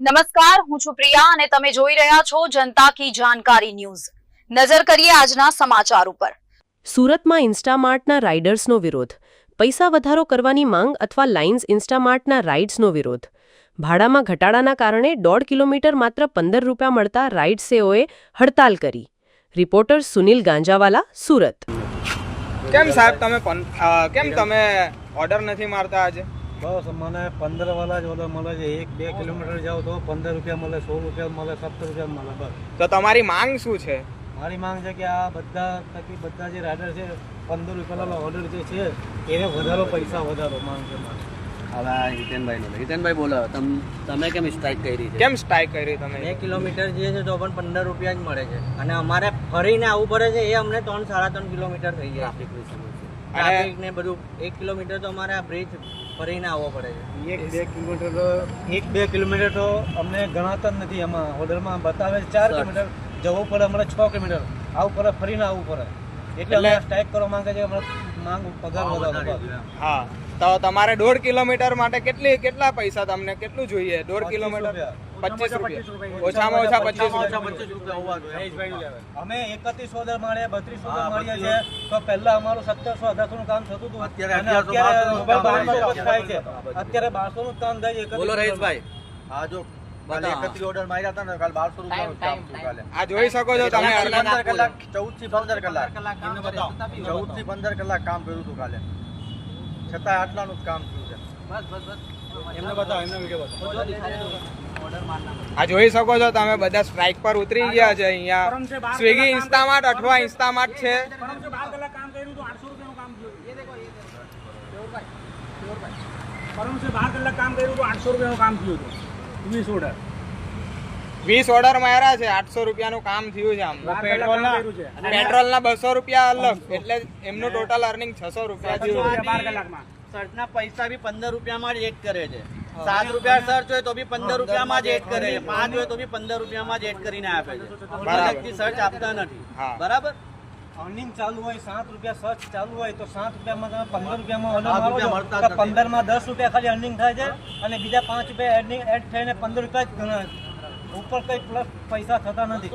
નમસ્કાર, હું છું પ્રિયા અને તમે જોઈ રહ્યા છો જનતા કી જાણકારી ન્યૂઝ। નજર કરીએ આજના સમાચાર ઉપર। સુરતમાં ઇન્સ્ટામાર્ટના રાઇડર્સનો વિરોધ, પૈસા વધારો કરવાની માંગ અથવા લાઇન્સ ઇન્સ્ટામાર્ટના રાઇડ્સનો વિરોધ। ભાડામાં ઘટાડાના કારણે 1.5 કિલોમીટર માત્ર 15 રૂપિયા મળતા રાઇડ્સેઓએ હડતાલ કરી। રિપોર્ટર સુનિલ ગાંજાવાલા, સુરત। કેમ સાહેબ કેમ તમે ઓર્ડર નથી મારતા આજે? બસ મને 15 વાળા જ ઓર્ડર મળે છે। 1-2 કિલોમીટર જાવ તો 15 રૂપિયા મળે, 16 રૂપિયા મળે, 17 રૂપિયા મળે। બસ તો તમારી માંગ શું છે? મારી માંગ છે કે આ બધા જે રાઇડર છે 15 રૂપિયાનો ઓર્ડર જે છે એને વધારો, પૈસા વધારો માંગ છે મારી। હવે હિતેનભાઈ બોલો, તમે કેમ સ્ટ્રાઇક કરી છે? કેમ સ્ટ્રાઇક કરી તમે? 2 કિલોમીટર જે છે તો પણ 15 રૂપિયા જ મળે છે અને અમારે ફરીને આવવું પડે છે। એ અમને 3-3.5 કિલોમીટર થઈ જાય ટ્રાફિક ને બધું। 1 કિલોમીટર તો અમારે આ બ્રિજ ફરીને આવવો પડે છે। 1-2 કિલોમીટર તો અમને ગણાતા જ નથી। એમાં ઓર્ડરમાં બતાવે 4 કિલોમીટર જવું પડે, અમારે 6 કિલોમીટર આવવું પડે, ફરીને આવવું પડે। એટલે સ્ટ્રાઇક કરવા માંગે છે, અમારે માંગ પગાર વધારો। હા, તો તમારે 1.5 કિલોમીટર માટે કેટલા પૈસા તમને કેટલું જોઈએ? 1.5 કિલોમીટર 25 રૂપિયા, ઓછામાં ઓછા 25 રૂપિયા। અમે 31 ઓર્ડર મળ્યા, 32 ઓર્ડર મળ્યા છે તો પહેલા અમારું 1700-1800 નું કામ થતું હતું, અત્યારે 1200 થાય છે। અત્યારે 1200 નું કામ થાય છે। બોલો રહીશભાઈ। હા, જો 31 ઓર્ડર માર્યા હતા ને, કાલ 1200 રૂપિયાનું કામ થયું કાલે। આ જોઈ શકો છો તમે, 15 કલાક 14 થી 15 કલાક 14 થી 15 કલાક કામ કર્યું હતું કાલે, છતાં આટલાનું જ કામ થયું છે। એમને બતાવો, એમને વિડીયો બતાવો। આ જોઈ શકો છો તમે, બધા સ્ટ્રાઇક પર ઉતરી ગયા છે। અહીંયા સ્વિગી, ઇન્સ્ટામાર્ટ અથવા ઇન્સ્ટામાર્ટ છે। ₹800 20 ઓર્ડર માર્યા છે, 800 રૂપિયાનું કામ થયું છે। આમ પેટ્રોલના 200 રૂપિયા અલગ, એટલે એમનું ટોટલ અર્નિંગ 600 રૂપિયા થયું। સર્ચના પૈસા બી 15 રૂપિયામાં જ એડ કરે છે। 7 રૂપિયા સર્ચ હોય તો બી 15 રૂપિયામાં જ એડ કરે છે, 5 હોય તો બી 15 રૂપિયામાં જ એડ કરીને આપે છે। અલગથી સર્ચ આપતા નથી, બરાબર? અર્નિંગ ચાલુ હોય, 7 રૂપિયા સર્ચ ચાલુ હોય તો 7 રૂપિયામાં તમે 15 રૂપિયામાં ઓર્ડર મારો છો તો 15 માં 10 રૂપિયા ખાલી અર્નિંગ થાય છે અને બીજા 5 રૂપિયા અર્નિંગ એડ થઈને 15 રૂપિયા જ ગણાય છે। ઉપર કઈ પ્લસ પૈસા થતા નથી।